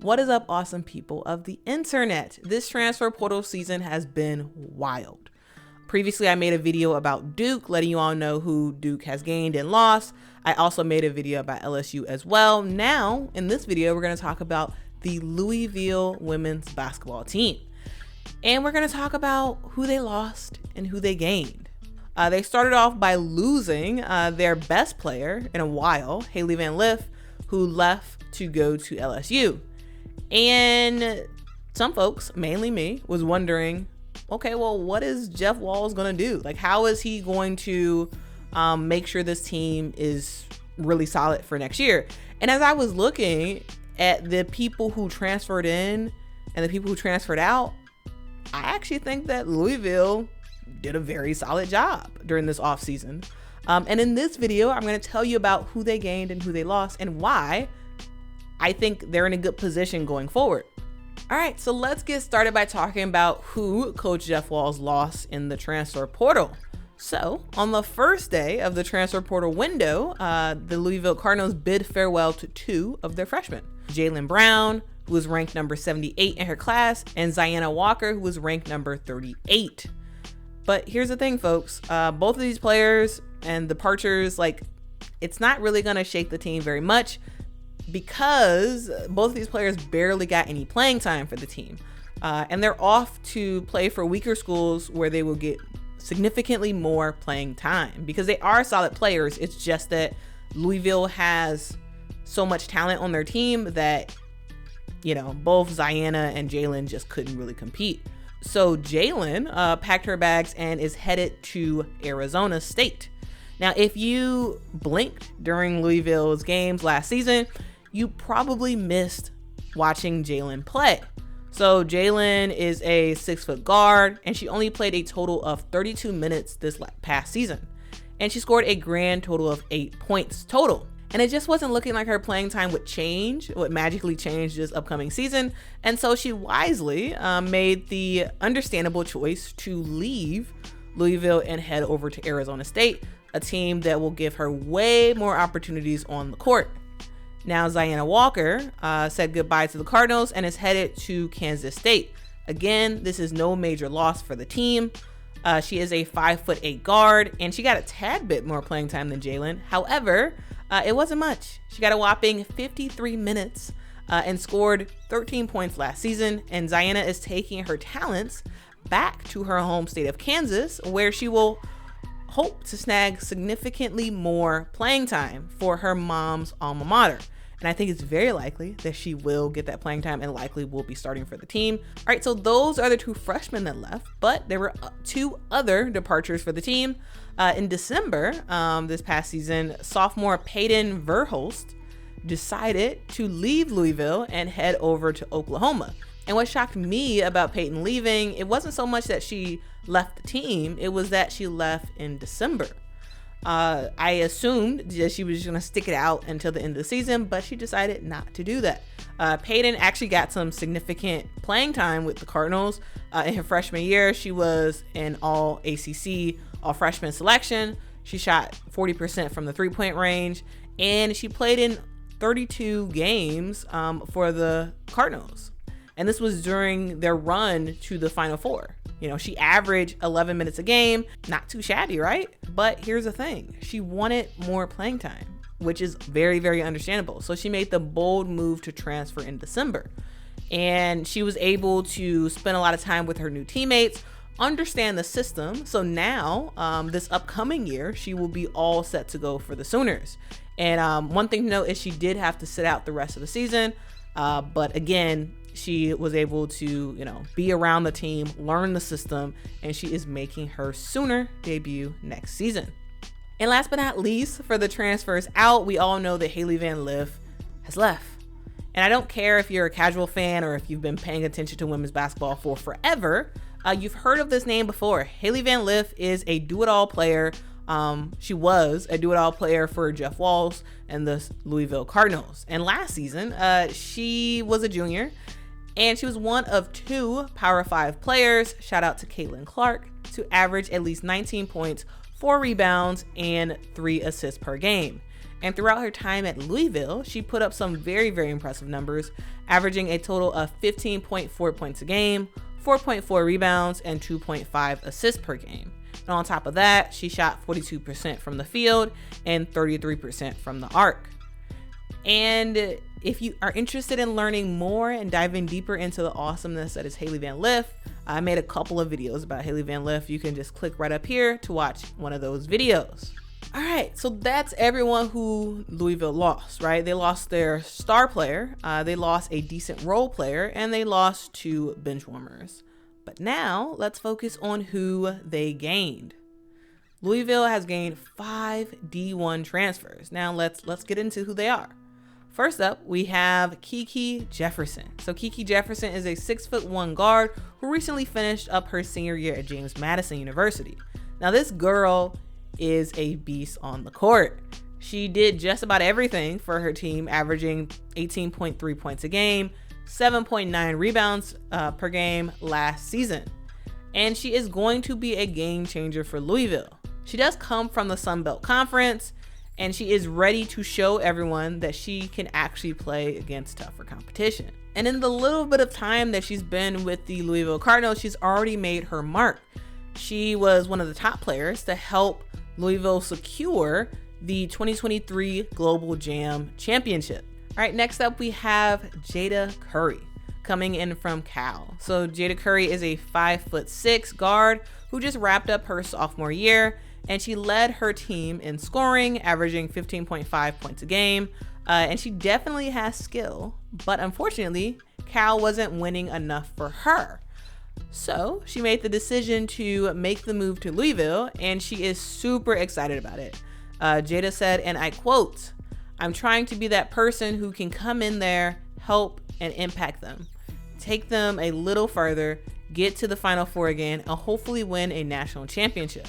What is up, awesome people of the internet? This transfer portal season has been wild. Previously, I made a video about Duke, letting you all know who Duke has gained and lost. I also made a video about LSU as well. Now, in this video, we're going to talk about the Louisville women's basketball team. And we're going to talk about who they lost and who they gained. They started off by losing their best player in a while, Hailey Van Lith, who left to go to LSU. And some folks, mainly me, was wondering, okay, well, what is Jeff Walz going to do? Like, how is he going to make sure this team is really solid for next year? And as I was looking at the people who transferred in and the people who transferred out, I actually think that Louisville did a very solid job during this offseason. And in this video, I'm going to tell you about who they gained and who they lost and why I think they're in a good position going forward. All right, so let's get started by talking about who Coach Jeff Walz lost in the transfer portal. So on the first day of the transfer portal window, the Louisville Cardinals bid farewell to two of their freshmen, Jalyn Brown, who was ranked number 78 in her class, and Zyanna Walker, who was ranked number 38. But here's the thing, folks. Both of these players and departures, it's not really going to shake the team very much because both of these players barely got any playing time for the team. And they're off to play for weaker schools where they will get significantly more playing time because they are solid players. It's just that Louisville has so much talent on their team that, both Zyanna and Jalyn just couldn't really compete. So Jalyn packed her bags and is headed to Arizona State. Now, if you blinked during Louisville's games last season, you probably missed watching Jalyn play. So Jalyn is a 6-foot guard, and she only played a total of 32 minutes this past season. And she scored a grand total of 8 points total. And it just wasn't looking like her playing time would magically change this upcoming season. And so she wisely made the understandable choice to leave Louisville and head over to Arizona State, a team that will give her way more opportunities on the court. Now, Zyanna Walker said goodbye to the Cardinals and is headed to Kansas State. Again, this is no major loss for the team. She is a 5'8" guard, and she got a tad bit more playing time than Jalyn. However, it wasn't much. She got a whopping 53 minutes and scored 13 points last season. And Zyanna is taking her talents back to her home state of Kansas, where she will hope to snag significantly more playing time for her mom's alma mater. And I think it's very likely that she will get that playing time and likely will be starting for the team. All right, so those are the two freshmen that left, but there were two other departures for the team. In December, this past season, sophomore Payton Verhulst decided to leave Louisville and head over to Oklahoma. And what shocked me about Payton leaving, it wasn't so much that she left the team, it was that she left in December. I assumed that she was just going to stick it out until the end of the season, but she decided not to do that. Payton actually got some significant playing time with the Cardinals. In her freshman year, she was an all ACC, all freshman selection. She shot 40% from the 3-point range, and she played in 32 games for the Cardinals. And this was during their run to the Final Four. She averaged 11 minutes a game. Not too shabby, right? But here's the thing. She wanted more playing time, which is very, very understandable. So she made the bold move to transfer in December. And she was able to spend a lot of time with her new teammates, understand the system. So now, this upcoming year, she will be all set to go for the Sooners. And one thing to note is she did have to sit out the rest of the season. But again, she was able to, be around the team, learn the system, and she is making her Sooner debut next season. And last but not least, for the transfers out, we all know that Hailey Van Lith has left. And I don't care if you're a casual fan or if you've been paying attention to women's basketball for forever, you've heard of this name before. Hailey Van Lith is a do-it-all player. She was a do-it-all player for Jeff Walz and the Louisville Cardinals. And last season, she was a junior. And she was one of two Power 5 players, shout out to Caitlin Clark, to average at least 19 points, 4 rebounds, and 3 assists per game. And throughout her time at Louisville, she put up some very, very impressive numbers, averaging a total of 15.4 points a game, 4.4 rebounds, and 2.5 assists per game. And on top of that, she shot 42% from the field and 33% from the arc. And if you are interested in learning more and diving deeper into the awesomeness that is Hailey Van Lith, I made a couple of videos about Hailey Van Lith. You can just click right up here to watch one of those videos. All right, so that's everyone who Louisville lost, right? They lost their star player, they lost a decent role player, and they lost 2 bench warmers. But now let's focus on who they gained. Louisville has gained 5 D1 transfers. Now let's get into who they are. First up, we have Kiki Jefferson. So Kiki Jefferson is a 6'1" guard who recently finished up her senior year at James Madison University. Now this girl is a beast on the court. She did just about everything for her team, averaging 18.3 points a game, 7.9 rebounds per game last season. And she is going to be a game changer for Louisville. She does come from the Sun Belt Conference, and she is ready to show everyone that she can actually play against tougher competition. And in the little bit of time that she's been with the Louisville Cardinals, she's already made her mark. She was one of the top players to help Louisville secure the 2023 Global Jam Championship. All right, next up we have Jayda Curry coming in from Cal. So Jayda Curry is a 5'6" guard who just wrapped up her sophomore year, and she led her team in scoring, averaging 15.5 points a game. And she definitely has skill, but unfortunately, Cal wasn't winning enough for her. So she made the decision to make the move to Louisville, and she is super excited about it. Jayda said, and I quote, "I'm trying to be that person who can come in there, help, and impact them. Take them a little further, get to the Final Four again, and hopefully win a national championship."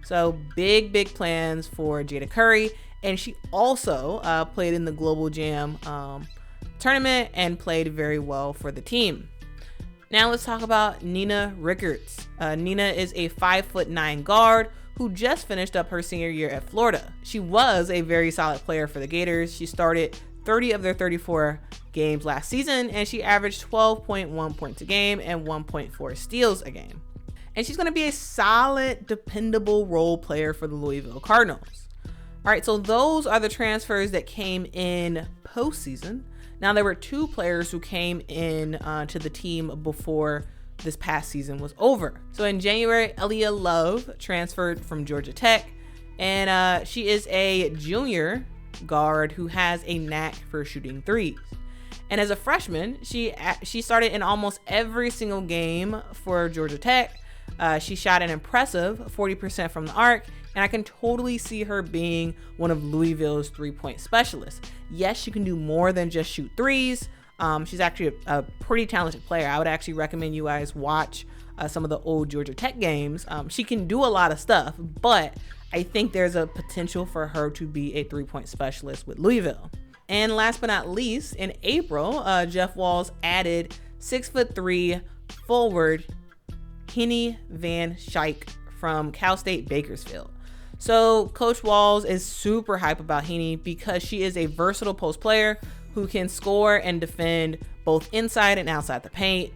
So big plans for Jayda Curry. And she also played in the Global Jam tournament and played very well for the team. Now let's talk about Nina Rickards. Nina is a 5'9" guard who just finished up her senior year at Florida. She was a very solid player for the Gators. She started 30 of their 34 games last season, and she averaged 12.1 points a game and 1.4 steals a game. And she's going to be a solid, dependable role player for the Louisville Cardinals. All right, so those are the transfers that came in postseason. Now, there were 2 players who came in to the team before this past season was over. So in January, Eylia Love transferred from Georgia Tech, and she is a junior guard who has a knack for shooting threes. And as a freshman, she started in almost every single game for Georgia Tech. She shot an impressive 40% from the arc, and I can totally see her being one of Louisville's 3-point specialists. Yes, she can do more than just shoot threes. She's actually a pretty talented player. I would actually recommend you guys watch some of the old Georgia Tech games. She can do a lot of stuff, but I think there's a potential for her to be a 3-point specialist with Louisville. And last but not least, in April, Jeff Walz added 6'3" forward Hennie Van Schaik from Cal State Bakersfield. So Coach Walz is super hype about Hennie because she is a versatile post player who can score and defend both inside and outside the paint.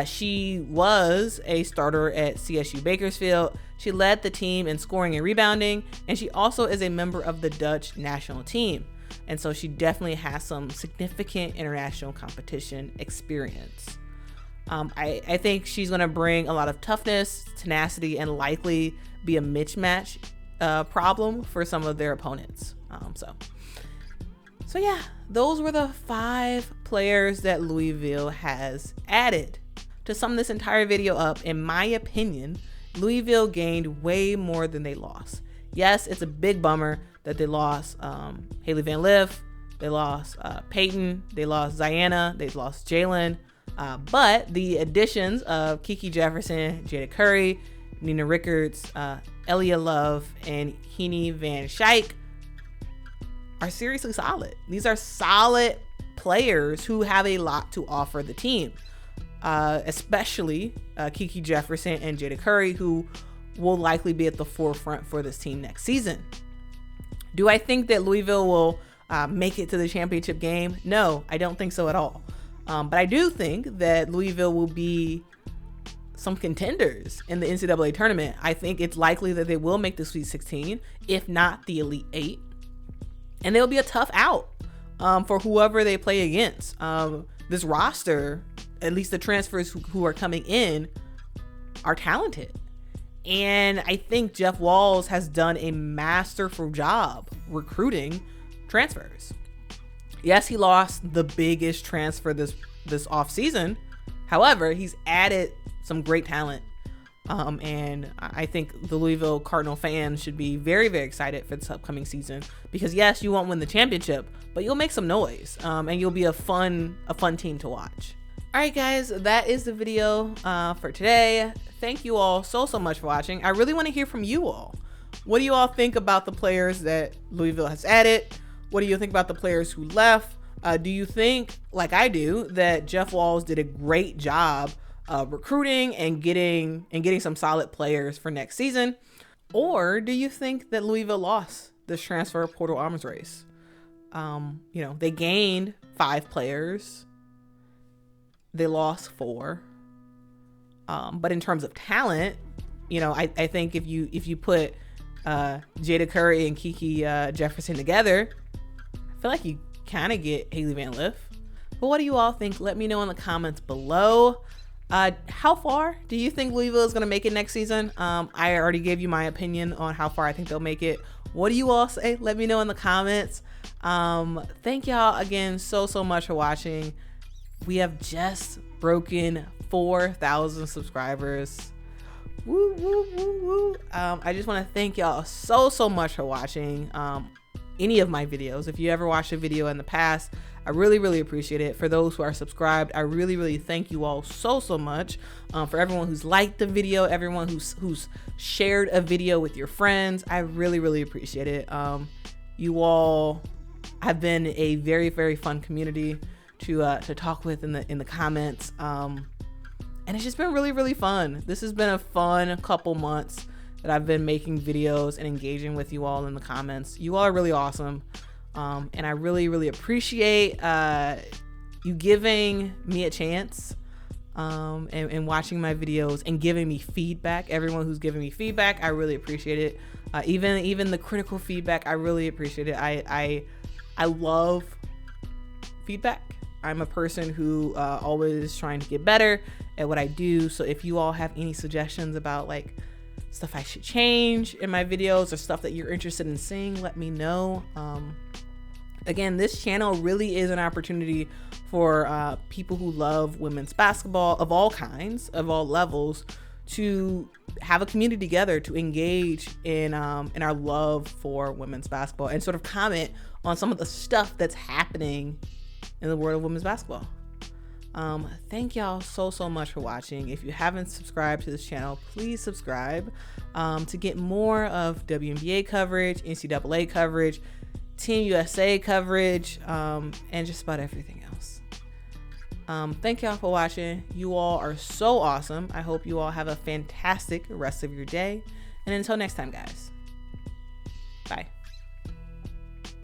She was a starter at CSU Bakersfield. She led the team in scoring and rebounding, and she also is a member of the Dutch national team. And so she definitely has some significant international competition experience. I think she's going to bring a lot of toughness, tenacity, and likely be a mismatch problem for some of their opponents. So yeah, those were the 5 players that Louisville has added. To sum this entire video up, in my opinion, Louisville gained way more than they lost. Yes, it's a big bummer that they lost Hailey Van Lith, they lost Payton, they lost Zyanna, they lost Jalyn. But the additions of Kiki Jefferson, Jayda Curry, Nina Rickards, Eylia Love, and Hennie Van Schaik are seriously solid. These are solid players who have a lot to offer the team, especially Kiki Jefferson and Jayda Curry, who will likely be at the forefront for this team next season. Do I think that Louisville will make it to the championship game? No, I don't think so at all. But I do think that Louisville will be some contenders in the NCAA tournament. I think it's likely that they will make the Sweet 16, if not the Elite 8. And they'll be a tough out for whoever they play against. This roster, at least the transfers who are coming in, are talented. And I think Jeff Walz has done a masterful job recruiting transfers. Yes, he lost the biggest transfer this offseason. However, he's added some great talent. And I think the Louisville Cardinal fans should be very, very excited for this upcoming season, because yes, you won't win the championship, but you'll make some noise, and you'll be a fun team to watch. All right, guys, that is the video for today. Thank you all so much for watching. I really want to hear from you all. What do you all think about the players that Louisville has added? What do you think about the players who left? Do you think, like I do, that Jeff Walz did a great job recruiting and getting some solid players for next season? Or do you think that Louisville lost this transfer portal arms race? They gained 5 players. They lost 4. But in terms of talent, I think if you put Jayda Curry and Kiki Jefferson together, I feel like you kind of get Hailey Van Lith. But what do you all think? Let me know in the comments below. How far do you think Louisville is going to make it next season? I already gave you my opinion on how far I think they'll make it. What do you all say? Let me know in the comments. Thank y'all again so much for watching. We have just broken 4,000 subscribers. Woo, woo, woo, woo. I just want to thank y'all so much for watching any of my videos. If you ever watched a video in the past, I really appreciate it. For those who are subscribed, I really thank you all so much. For everyone who's liked the video, everyone who's shared a video with your friends, I really appreciate it. You all have been a very fun community to talk with in the comments, and it's just been really fun. This has been a fun couple months that I've been making videos and engaging with you all in the comments. You all are really awesome. And I really appreciate you giving me a chance and watching my videos and giving me feedback. Everyone who's giving me feedback, I really appreciate it. Even the critical feedback, I really appreciate it. I love feedback. I'm a person who always trying to get better at what I do. So if you all have any suggestions about like stuff I should change in my videos or stuff that you're interested in seeing, let me know. Again, this channel really is an opportunity for people who love women's basketball of all kinds, of all levels, to have a community together, to engage in our love for women's basketball and sort of comment on some of the stuff that's happening in the world of women's basketball. Thank y'all so much for watching. If you haven't subscribed to this channel, please subscribe to get more of WNBA coverage, NCAA coverage, Team USA coverage, and just about everything else. Thank y'all for watching. You all are so awesome. I hope you all have a fantastic rest of your day. And until next time, guys.